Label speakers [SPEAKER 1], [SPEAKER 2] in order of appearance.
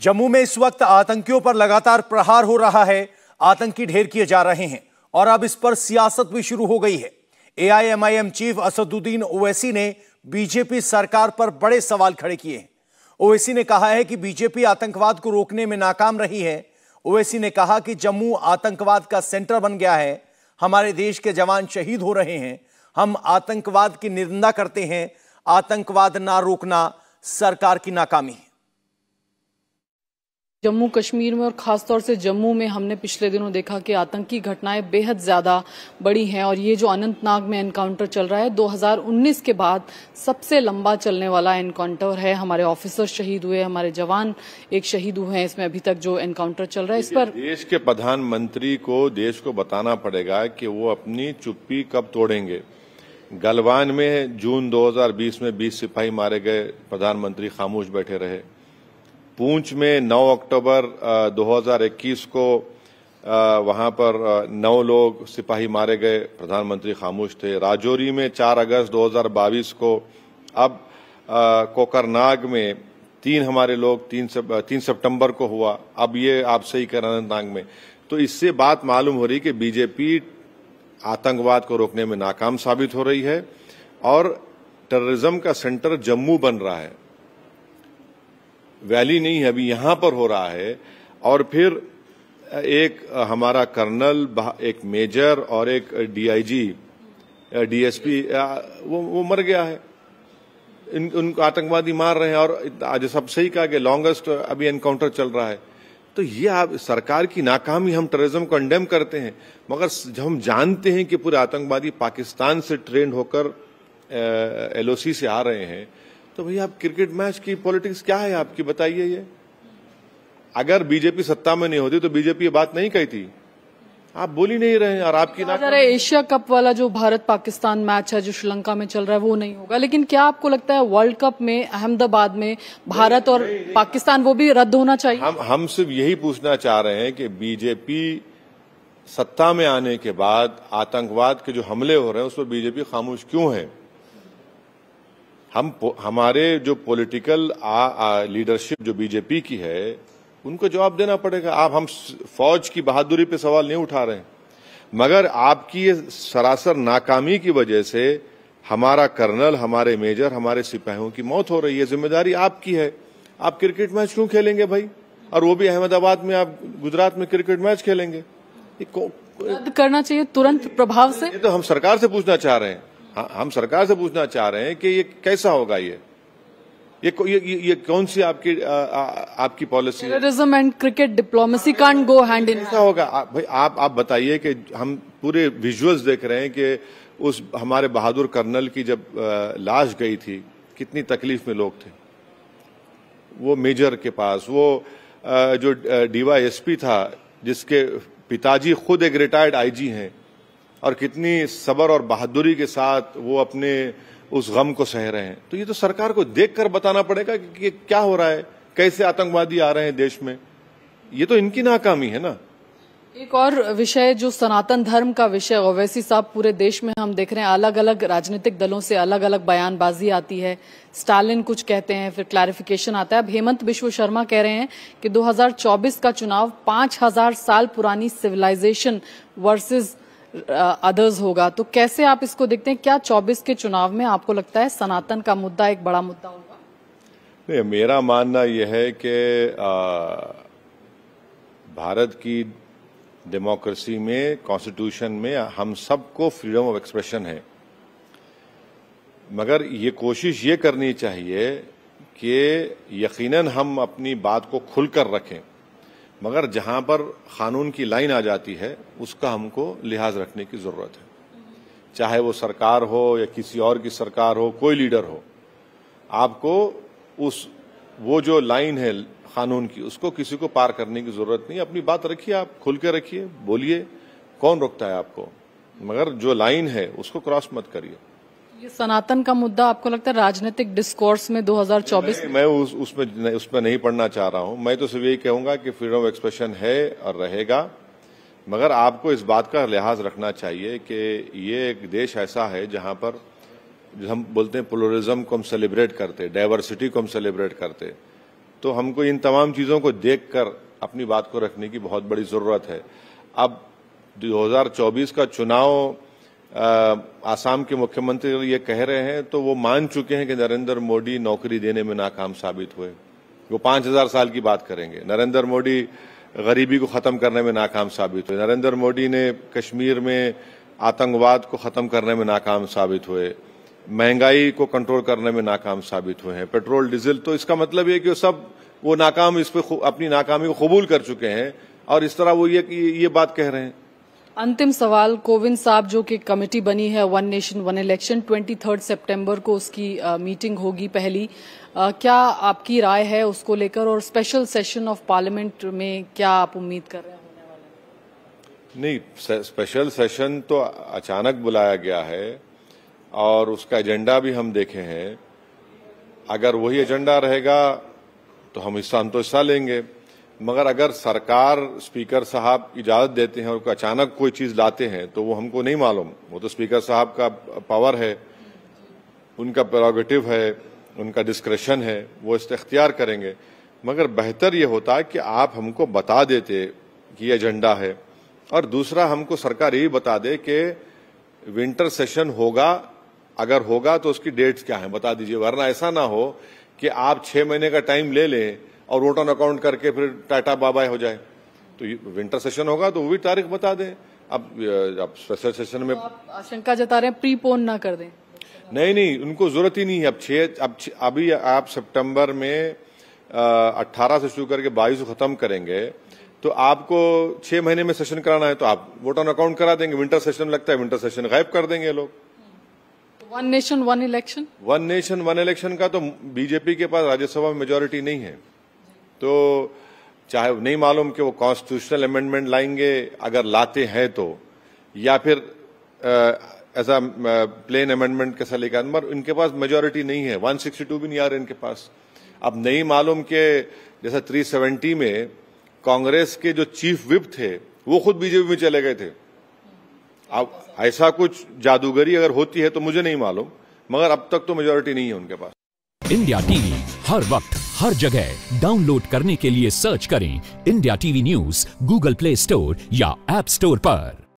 [SPEAKER 1] जम्मू में इस वक्त आतंकियों पर लगातार प्रहार हो रहा है। आतंकी ढेर किए जा रहे हैं और अब इस पर सियासत भी शुरू हो गई है। एआईएमआईएम चीफ असदुद्दीन ओवैसी ने बीजेपी सरकार पर बड़े सवाल खड़े किए हैं। ओवैसी ने कहा है कि बीजेपी आतंकवाद को रोकने में नाकाम रही है। ओवैसी ने कहा कि जम्मू आतंकवाद का सेंटर बन गया है। हमारे देश के जवान शहीद हो रहे हैं। हम आतंकवाद की निंदा करते हैं। आतंकवाद ना रोकना सरकार की नाकामी है।
[SPEAKER 2] जम्मू कश्मीर में और खासतौर से जम्मू में हमने पिछले दिनों देखा कि आतंकी घटनाएं बेहद ज्यादा बढ़ी हैं और ये जो अनंतनाग में एनकाउंटर चल रहा है 2019 के बाद सबसे लंबा चलने वाला एनकाउंटर है। हमारे ऑफिसर शहीद हुए, हमारे जवान एक शहीद हुए हैं इसमें अभी तक जो एनकाउंटर चल रहा है। इस पर
[SPEAKER 3] देश के प्रधानमंत्री को देश को बताना पड़ेगा कि वो अपनी चुप्पी कब तोड़ेंगे। गलवान में जून 2020 में 20 सिपाही मारे गए, प्रधानमंत्री खामोश बैठे रहे। पूंछ में 9 अक्टूबर 2021 को वहां पर 9 लोग सिपाही मारे गए, प्रधानमंत्री खामोश थे। राजौरी में 4 अगस्त 2022 को, अब कोकरनाग में 3 हमारे लोग 3 सितंबर को हुआ। अब ये आप सही कर अनंतनाग में। तो इससे बात मालूम हो रही कि बीजेपी आतंकवाद को रोकने में नाकाम साबित हो रही है और टेररिज्म का सेंटर जम्मू बन रहा है, वैली नहीं है, अभी यहां पर हो रहा है। और फिर एक हमारा कर्नल, एक मेजर और एक डीआईजी, डीएसपी वो मर गया है। उनको आतंकवादी मार रहे हैं और आज सब सही कहा कि लॉन्गेस्ट अभी एनकाउंटर चल रहा है। तो ये आप सरकार की नाकामी, हम टेररिज्म को कंडेम करते हैं, मगर जब हम जानते हैं कि पूरे आतंकवादी पाकिस्तान से ट्रेंड होकर एलओसी से आ रहे हैं, तो भैया आप क्रिकेट मैच की पॉलिटिक्स क्या है आपकी, बताइए। ये अगर बीजेपी सत्ता में नहीं होती तो बीजेपी ये बात नहीं कहती। आप बोल ही नहीं रहे हैं और आपकी
[SPEAKER 2] एशिया कप वाला जो भारत पाकिस्तान मैच है जो श्रीलंका में चल रहा है वो नहीं होगा, लेकिन क्या आपको लगता है वर्ल्ड कप में अहमदाबाद में भारत और पाकिस्तान वो भी रद्द होना चाहिए?
[SPEAKER 3] हम सिर्फ यही पूछना चाह रहे हैं कि बीजेपी सत्ता में आने के बाद आतंकवाद के जो हमले हो रहे हैं उस पर बीजेपी खामोश क्यों है? हमारे जो पॉलिटिकल लीडरशिप जो बीजेपी की है उनको जवाब देना पड़ेगा। हम फौज की बहादुरी पे सवाल नहीं उठा रहे हैं, मगर आपकी ये सरासर नाकामी की वजह से हमारा कर्नल, हमारे मेजर, हमारे सिपाहियों की मौत हो रही है। जिम्मेदारी आपकी है। आप क्रिकेट मैच क्यों खेलेंगे भाई? और वो भी अहमदाबाद में, आप गुजरात में क्रिकेट मैच खेलेंगे?
[SPEAKER 2] रद्द करना चाहिए तुरंत प्रभाव से।
[SPEAKER 3] ये तो हम सरकार से पूछना चाह रहे हैं। हम सरकार से पूछना चाह रहे हैं कि ये कैसा होगा? ये कौन सी आपकी policy?
[SPEAKER 2] Terrorism and cricket diplomacy can't go hand in.
[SPEAKER 3] कैसा होगा भाई? आप बताइए कि हम पूरे विजुअल्स देख रहे हैं कि उस हमारे बहादुर कर्नल की जब लाश गई थी, कितनी तकलीफ में लोग थे। वो मेजर के पास, वो जो डीवाईएसपी था जिसके पिताजी खुद एक रिटायर्ड आईजी हैं, और कितनी सब्र और बहादुरी के साथ वो अपने उस गम को सह रहे हैं। तो ये तो सरकार को देखकर बताना पड़ेगा कि क्या हो रहा है, कैसे आतंकवादी आ रहे हैं देश में। ये तो इनकी नाकामी है ना।
[SPEAKER 2] एक और विषय जो सनातन धर्म का विषय, ओवैसी साहब, पूरे देश में हम देख रहे हैं अलग अलग राजनीतिक दलों से अलग अलग बयानबाजी आती है। स्टालिन कुछ कहते हैं, फिर क्लैरिफिकेशन आता है। अब हेमंत बिश्व शर्मा कह रहे हैं कि 2024 का चुनाव 5000 साल पुरानी सिविलाइजेशन वर्सेस अदर्स होगा। तो कैसे आप इसको देखते हैं? क्या 24 के चुनाव में आपको लगता है सनातन का मुद्दा एक बड़ा मुद्दा होगा?
[SPEAKER 3] नहीं, मेरा मानना यह है कि भारत की डेमोक्रेसी में, कॉन्स्टिट्यूशन में हम सबको फ्रीडम ऑफ एक्सप्रेशन है, मगर ये कोशिश ये करनी चाहिए कि यकीनन हम अपनी बात को खुलकर रखें, मगर जहां पर कानून की लाइन आ जाती है उसका हमको लिहाज रखने की जरूरत है। चाहे वो सरकार हो या किसी और की सरकार हो, कोई लीडर हो, आपको वो जो लाइन है कानून की, उसको किसी को पार करने की जरूरत नहीं। अपनी बात रखिए, आप खुल के रखिए, बोलिए, कौन रोकता है आपको, मगर जो लाइन है उसको क्रॉस मत करिए।
[SPEAKER 2] ये सनातन का मुद्दा आपको लगता है राजनीतिक डिस्कोर्स में 2024?
[SPEAKER 3] मैं उसमें नहीं पढ़ना चाह रहा हूं। मैं तो सिर्फ यही कहूंगा कि फ्रीडम ऑफ एक्सप्रेशन है और रहेगा, मगर आपको इस बात का लिहाज रखना चाहिए कि ये एक देश ऐसा है जहां पर हम बोलते हैं प्लुरलिज्म को हम सेलिब्रेट करते, डाइवर्सिटी को हम सेलिब्रेट करते, तो हमको इन तमाम चीजों को देखकर अपनी बात को रखने की बहुत बड़ी जरूरत है। अब 2024 का चुनाव आसाम के मुख्यमंत्री ये कह रहे हैं तो वो मान चुके हैं कि नरेंद्र मोदी नौकरी देने में नाकाम साबित हुए। वो 5000 साल की बात करेंगे। नरेंद्र मोदी गरीबी को खत्म करने में नाकाम साबित हुए। नरेंद्र मोदी ने कश्मीर में आतंकवाद को खत्म करने में नाकाम साबित हुए। महंगाई को कंट्रोल करने में नाकाम साबित हुए हैं। पेट्रोल डीजल, तो इसका मतलब ये कि वो नाकाम इस पे अपनी नाकामी को कबूल कर चुके हैं और इस तरह वो ये बात कह रहे हैं।
[SPEAKER 2] अंतिम सवाल, कोविंद साहब जो कि कमेटी बनी है वन नेशन वन इलेक्शन, 23 सितंबर को उसकी मीटिंग होगी पहली, क्या आपकी राय है उसको लेकर, और स्पेशल सेशन ऑफ पार्लियामेंट में क्या आप उम्मीद कर रहे हैं होने वाले?
[SPEAKER 3] नहीं, स्पेशल सेशन तो अचानक बुलाया गया है और उसका एजेंडा भी हम देखे हैं। अगर वही एजेंडा रहेगा तो हम हिस्सा लेंगे, मगर अगर सरकार स्पीकर साहब इजाजत देते हैं और अचानक कोई चीज लाते हैं तो वो हमको नहीं मालूम। वो तो स्पीकर साहब का पावर है, उनका प्रेरोगेटिव है, उनका डिस्क्रेशन है, वो इख्तियार करेंगे। मगर बेहतर ये होता है कि आप हमको बता देते कि ये एजेंडा है, और दूसरा हमको सरकार यही बता दे कि विंटर सेशन होगा, अगर होगा तो उसकी डेट्स क्या हैं बता दीजिए। वरना ऐसा ना हो कि आप 6 महीने का टाइम ले लें और वोट ऑन अकाउंट करके फिर टाटा बाबा हो जाए। तो विंटर सेशन होगा तो वो भी तारीख बता दें। अब स्पेशल सेशन में
[SPEAKER 2] आप आशंका जता रहे हैं प्रीपोन ना कर दें?
[SPEAKER 3] नहीं, उनको जरूरत ही नहीं है। अभी आप सितंबर में 18 से शुरू करके 22 को खत्म करेंगे, तो आपको 6 महीने में सेशन कराना है तो आप वोट ऑन अकाउंट करा देंगे। विंटर सेशन लगता है, विंटर सेशन गायब कर देंगे लोग।
[SPEAKER 2] One nation one election,
[SPEAKER 3] one nation one election का तो बीजेपी के पास राज्यसभा में मेजोरिटी नहीं है, तो चाहे नहीं मालूम कि वो कॉन्स्टिट्यूशनल अमेंडमेंट लाएंगे, अगर लाते हैं तो, या फिर ऐसा प्लेन अमेंडमेंट कैसा लेकर, मगर इनके पास मेजोरिटी नहीं है। 162 भी नहीं आ रहे इनके पास। अब नहीं मालूम कि जैसा 370 में कांग्रेस के जो चीफ विप थे वो खुद बीजेपी में चले गए थे। अब ऐसा कुछ जादूगरी अगर होती है तो मुझे नहीं मालूम, मगर अब तक तो मेजोरिटी नहीं है उनके पास।
[SPEAKER 4] इंडिया टीवी हर वक्त हर जगह डाउनलोड करने के लिए सर्च करें India TV news Google play store या ऐप स्टोर पर।